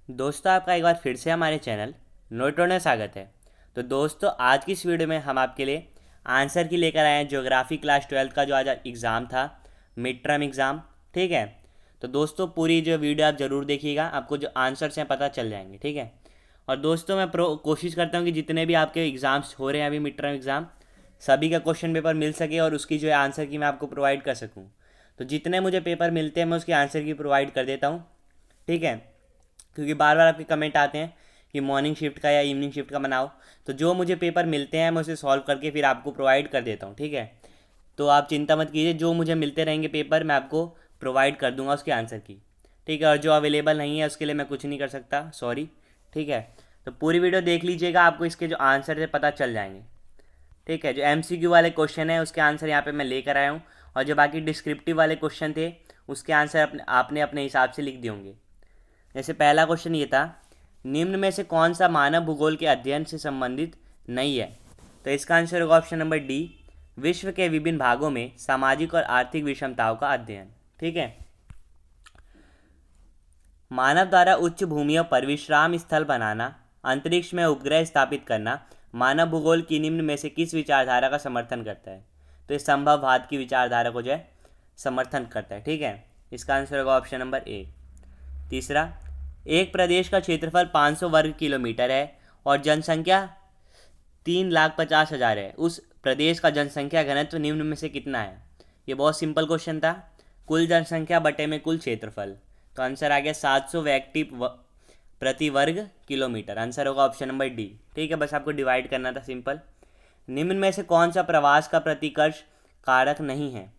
दोस्तों, आपका एक बार फिर से हमारे चैनल नोटों में स्वागत है। तो दोस्तों, आज की इस वीडियो में हम आपके लिए आंसर की लेकर आए हैं ज्योग्राफी क्लास 12 का जो आज एग्ज़ाम था, मिड टर्म एग्ज़ाम। ठीक है। तो दोस्तों, पूरी जो वीडियो आप ज़रूर देखिएगा, आपको जो आंसर्स हैं पता चल जाएंगे। ठीक है। और दोस्तों, मैं कोशिश करता हूँ कि जितने भी आपके एग्ज़ाम्स हो रहे हैं अभी मिड टर्म एग्ज़ाम, सभी का क्वेश्चन पेपर मिल सके और उसकी जो है आंसर की मैं आपको प्रोवाइड कर सकूँ। तो जितने मुझे पेपर मिलते हैं मैं उसकी आंसर की प्रोवाइड कर देता हूँ। ठीक है। क्योंकि बार बार आपके कमेंट आते हैं कि मॉर्निंग शिफ्ट का या इवनिंग शिफ्ट का बनाओ। तो जो मुझे पेपर मिलते हैं मैं उसे सॉल्व करके फिर आपको प्रोवाइड कर देता हूँ। ठीक है। तो आप चिंता मत कीजिए, जो मुझे मिलते रहेंगे पेपर मैं आपको प्रोवाइड कर दूंगा उसके आंसर की। ठीक है। और जो अवेलेबल नहीं है उसके लिए मैं कुछ नहीं कर सकता, सॉरी। ठीक है। तो पूरी वीडियो देख लीजिएगा, आपको इसके जो आंसर है पता चल जाएंगे। ठीक है। जो MCQ वाले क्वेश्चन है उसके आंसर यहाँ पे मैं लेकर आया हूँ, और जो बाकी डिस्क्रिप्टिव वाले क्वेश्चन थे उसके आंसर आपने अपने हिसाब से लिख दिए होंगे। जैसे पहला क्वेश्चन ये था, निम्न में से कौन सा मानव भूगोल के अध्ययन से संबंधित नहीं है? तो इसका आंसर होगा ऑप्शन नंबर डी, विश्व के विभिन्न भागों में सामाजिक और आर्थिक विषमताओं का अध्ययन। ठीक है। मानव द्वारा उच्च भूमियों पर विश्राम स्थल बनाना, अंतरिक्ष में उपग्रह स्थापित करना मानव भूगोल की निम्न में से किस विचारधारा का समर्थन करता है? तो इस संभववाद की विचारधारा को जो है समर्थन करता है। ठीक है। इसका आंसर होगा ऑप्शन नंबर ए। तीसरा, एक प्रदेश का क्षेत्रफल 500 वर्ग किलोमीटर है और जनसंख्या 3,50,000 है, उस प्रदेश का जनसंख्या घनत्व निम्न में से कितना है? ये बहुत सिंपल क्वेश्चन था। कुल जनसंख्या बटे में कुल क्षेत्रफल। तो आंसर आ गया 700 व्यक्ति प्रति वर्ग किलोमीटर। आंसर होगा ऑप्शन नंबर डी। ठीक है। बस आपको डिवाइड करना था, सिंपल। निम्न में से कौन सा प्रवास का प्रतिकर्ष कारक नहीं है?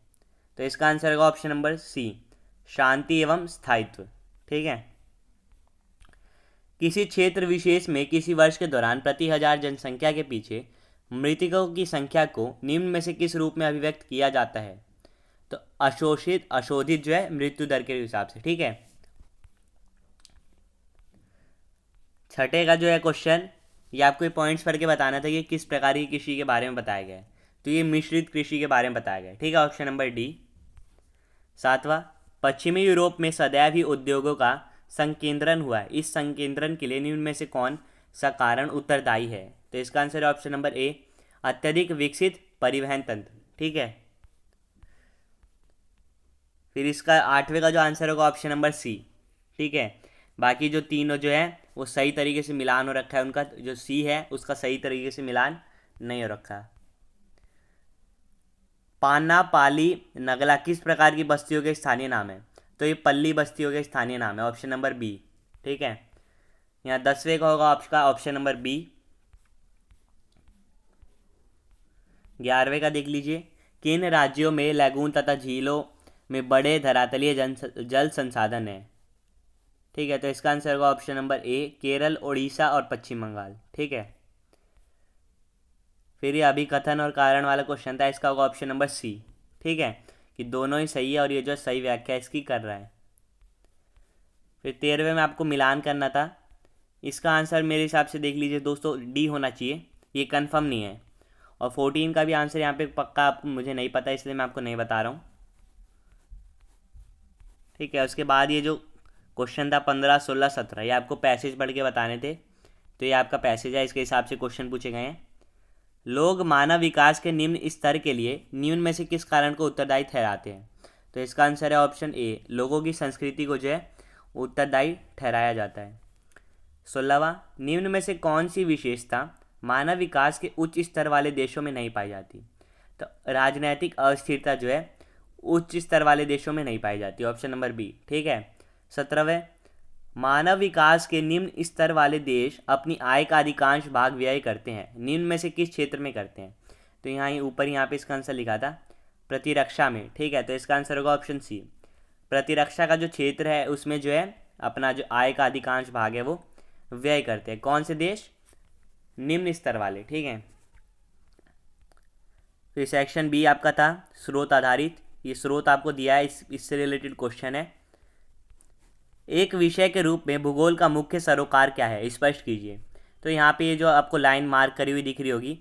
तो इसका आंसर होगा ऑप्शन नंबर सी, शांति एवं स्थायित्व। ठीक है। किसी क्षेत्र विशेष में किसी वर्ष के दौरान प्रति हजार जनसंख्या के पीछे मृतकों की संख्या को निम्न में से किस रूप में अभिव्यक्त किया जाता है? तो अशोषित अशोधित जो है मृत्यु दर के हिसाब से। ठीक है। छठे का जो है क्वेश्चन, ये आपको पॉइंट्स पढ़ के बताना था कि किस प्रकार की कृषि के बारे में बताया गया है। तो ये मिश्रित कृषि के बारे में बताया गया है। ठीक है। Option number D. सातवां, पश्चिमी यूरोप में सदैव ही उद्योगों का संकेंद्रण हुआ है, इस संकेंद्रण के लिए निम्न में से कौन सा कारण उत्तरदायी है? तो इसका आंसर है ऑप्शन नंबर ए, अत्यधिक विकसित परिवहन तंत्र। ठीक है। फिर इसका आठवें का जो आंसर होगा ऑप्शन नंबर सी। ठीक है। बाकी जो तीनों जो है वो सही तरीके से मिलान हो रखा है, उनका जो सी है उसका सही तरीके से मिलान नहीं हो रखा। पाना पाली नगला किस प्रकार की बस्तियों के स्थानीय नाम है? तो ये पल्ली बस्तियों के स्थानीय नाम है, ऑप्शन नंबर बी। ठीक है। यहाँ 10वें का होगा आपका ऑप्शन नंबर बी। 11वें का देख लीजिए, किन राज्यों में लैगून तथा झीलों में बड़े धरातलीय जल संसाधन है? ठीक है। तो इसका आंसर होगा option number A, Kerala, Orissa और पश्चिम बंगाल। ठीक है। फिर ये अभिकथन और कारण वाला क्वेश्चन था, इसका होगा ऑप्शन नंबर सी। ठीक है। कि दोनों ही सही है और ये जो सही व्याख्या इसकी कर रहा है। फिर 13वें में आपको मिलान करना था, इसका आंसर मेरे हिसाब से देख लीजिए दोस्तों, डी होना चाहिए, ये कंफर्म नहीं है। और 14 का भी आंसर यहाँ पे पक्का आपको मुझे नहीं पता, इसलिए मैं आपको नहीं बता रहा हूँ। ठीक है। उसके बाद ये जो क्वेश्चन था 15, 16, 17, ये आपको पैसेज पढ़ के बताने थे। तो ये आपका पैसेज है, इसके हिसाब से क्वेश्चन पूछे गए हैं। लोग मानव विकास के निम्न स्तर के लिए निम्न में से किस कारण को उत्तरदायी ठहराते हैं? तो इसका आंसर है ऑप्शन ए, लोगों की संस्कृति को जो है उत्तरदायी ठहराया जाता है। 16वां, निम्न में से कौन सी विशेषता मानव विकास के उच्च स्तर वाले देशों में नहीं पाई जाती? तो राजनैतिक अस्थिरता जो है उच्च स्तर वाले देशों में नहीं पाई जाती, ऑप्शन नंबर बी। ठीक है। 17वें, मानव विकास के निम्न स्तर वाले देश अपनी आय का अधिकांश भाग व्यय करते हैं, निम्न में से किस क्षेत्र में करते हैं? तो यहाँ ऊपर यहाँ पे इसका आंसर लिखा था प्रतिरक्षा में। ठीक है। तो इसका आंसर होगा ऑप्शन सी, प्रतिरक्षा का जो क्षेत्र है उसमें जो है अपना जो आय का अधिकांश भाग है वो व्यय करते हैं। कौन से देश? निम्न स्तर वाले। ठीक है। फिर सेक्शन बी आपका था स्रोत आधारित, ये स्रोत आपको दिया है, इससे रिलेटेड क्वेश्चन है। एक विषय के रूप में भूगोल का मुख्य सरोकार क्या है, स्पष्ट कीजिए। तो यहाँ पे ये जो आपको लाइन मार्क करी हुई दिख रही होगी,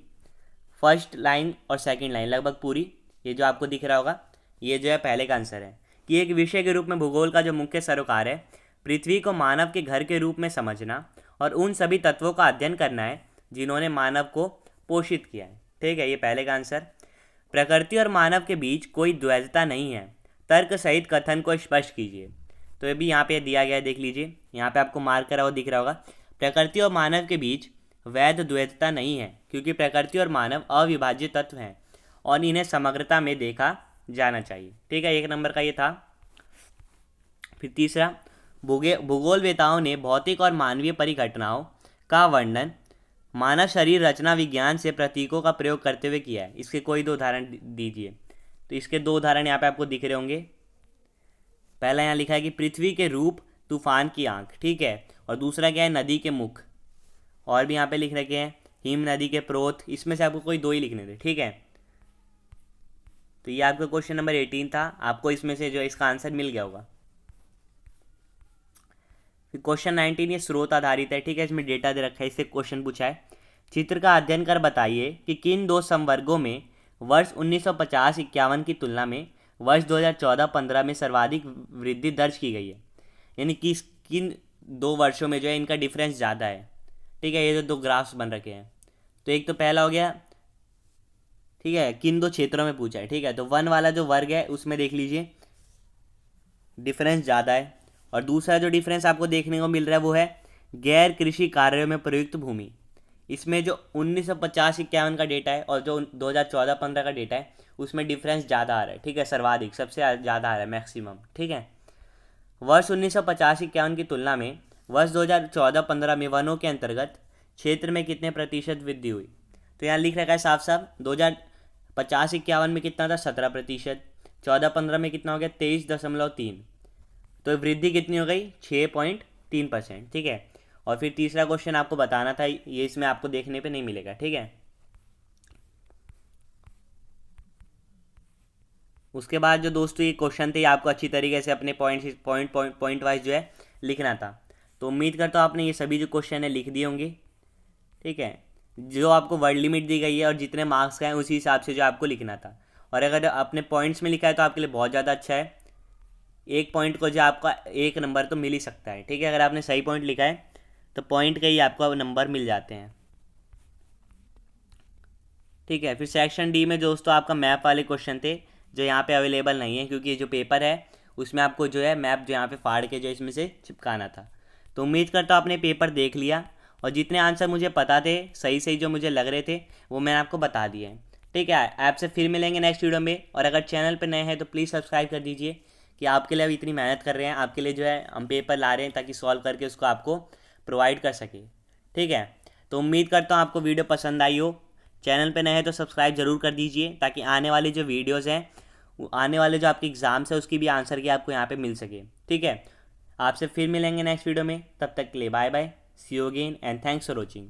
फर्स्ट लाइन और सेकंड लाइन लगभग पूरी, ये जो आपको दिख रहा होगा ये जो है पहले का आंसर है कि एक विषय के रूप में भूगोल का जो मुख्य सरोकार है पृथ्वी को मानव के घर के रूप में समझना और उन सभी तत्वों का अध्ययन करना है जिन्होंने मानव को पोषित किया है। ठीक है, ये पहले का आंसर। प्रकृति और मानव के बीच कोई द्वैतता नहीं है, तर्क सहित कथन को स्पष्ट कीजिए। तो ये भी यहाँ पे दिया गया है, देख लीजिए, यहाँ पे आपको मार्क करा हुआ दिख रहा होगा। प्रकृति और मानव के बीच वैध द्वैतता नहीं है, क्योंकि प्रकृति और मानव अविभाज्य तत्व हैं और इन्हें समग्रता में देखा जाना चाहिए। ठीक है, 1 नंबर का ये था। फिर तीसरा, भूगोलवेताओं ने भौतिक और मानवीय परिघटनाओं का वर्णन मानव शरीर रचना विज्ञान से प्रतीकों का प्रयोग करते हुए किया है। इसके कोई 2 उदाहरण दीजिए। तो इसके 2 उदाहरण यहाँ पे आपको दिख रहे होंगे। पहला यहाँ लिखा है कि पृथ्वी के रूप, तूफान की आंख। ठीक है, और दूसरा क्या है, नदी के मुख। और भी यहाँ पे लिख रखे हैं हिम नदी के प्रोत। इसमें से आपको कोई 2 ही लिखने थे। ठीक है, तो ये आपका क्वेश्चन नंबर 18 था। आपको इसमें से जो है इसका आंसर मिल गया होगा। क्वेश्चन 19 ये स्रोत आधारित है। ठीक है, इसमें डेटा दे रखा है, इससे क्वेश्चन पूछा है। चित्र का अध्ययन कर बताइए कि किन 2 संवर्गों में वर्ष 1950-51 की तुलना में वर्ष 2014-15 में सर्वाधिक वृद्धि दर्ज की गई है। यानी कि किन 2 वर्षों में जो है इनका डिफरेंस ज़्यादा है। ठीक है, ये जो 2 ग्राफ्स बन रखे हैं, तो एक तो पहला हो गया, ठीक है, किन 2 क्षेत्रों में पूछा है। ठीक है, तो 1 वाला जो वर्ग है उसमें देख लीजिए डिफरेंस ज़्यादा है। और दूसरा जो डिफरेंस आपको देखने को मिल रहा है वो है गैर कृषि कार्यों में प्रयुक्त भूमि। इसमें जो 1950-51 का डेटा है और जो 2014-15 का डेटा है उसमें डिफरेंस ज़्यादा आ रहा है। ठीक है, सर्वाधिक, सबसे ज़्यादा आ रहा है, मैक्सिमम। ठीक है, वर्ष 1950-51 की तुलना में वर्ष 2014-15 में वनों के अंतर्गत क्षेत्र में कितने प्रतिशत वृद्धि हुई। तो यहाँ लिख रखा है साफ साफ, 2050-51 में कितना था, 17%। 14-15 में कितना हो गया, 23.3। तो वृद्धि कितनी हो गई, 6.3%। ठीक है, और फिर तीसरा क्वेश्चन आपको बताना था, ये इसमें आपको देखने पे नहीं मिलेगा। ठीक है, उसके बाद जो दोस्तों ये क्वेश्चन थे आपको अच्छी तरीके से अपने पॉइंट वाइज जो है लिखना था। तो उम्मीद करता हूँ आपने ये सभी जो क्वेश्चन है लिख दिए होंगे। ठीक है, जो आपको वर्ड लिमिट दी गई है और जितने मार्क्स का है उसी हिसाब से जो आपको लिखना था। और अगर अपने पॉइंट्स में लिखा है तो आपके लिए बहुत ज़्यादा अच्छा है। 1 पॉइंट को जो आपका 1 नंबर तो मिल ही सकता है। ठीक है, अगर आपने सही पॉइंट लिखा है तो पॉइंट के ही आपको नंबर मिल जाते हैं। ठीक है, फिर सेक्शन डी में दोस्तों आपका मैप वाले क्वेश्चन थे जो यहाँ पे अवेलेबल नहीं है, क्योंकि जो पेपर है उसमें आपको जो है मैप जो यहाँ पे फाड़ के जो इसमें से चिपकाना था। तो उम्मीद करता हूँ आपने पेपर देख लिया और जितने आंसर मुझे पता थे सही सही जो मुझे लग रहे थे वो मैंने आपको बता दिए हैं। ठीक है, आपसे फिर मिलेंगे नेक्स्ट वीडियो में। और अगर चैनल पर नए हैं तो प्लीज़ सब्सक्राइब कर दीजिए कि आपके लिए अभी इतनी मेहनत कर रहे हैं, आपके लिए जो है हम पेपर ला रहे हैं ताकि सॉल्व करके उसको आपको प्रोवाइड कर सके। ठीक है, तो उम्मीद करता हूँ आपको वीडियो पसंद आई हो। चैनल पे नए हैं तो सब्सक्राइब जरूर कर दीजिए ताकि आने वाली जो वीडियोज़ हैं, आने वाले जो आपके एग्ज़ाम्स है उसकी भी आंसर की आपको यहाँ पे मिल सके। ठीक है, आपसे फिर मिलेंगे नेक्स्ट वीडियो में, तब तक के लिए bye bye, see you again and thanks for watching.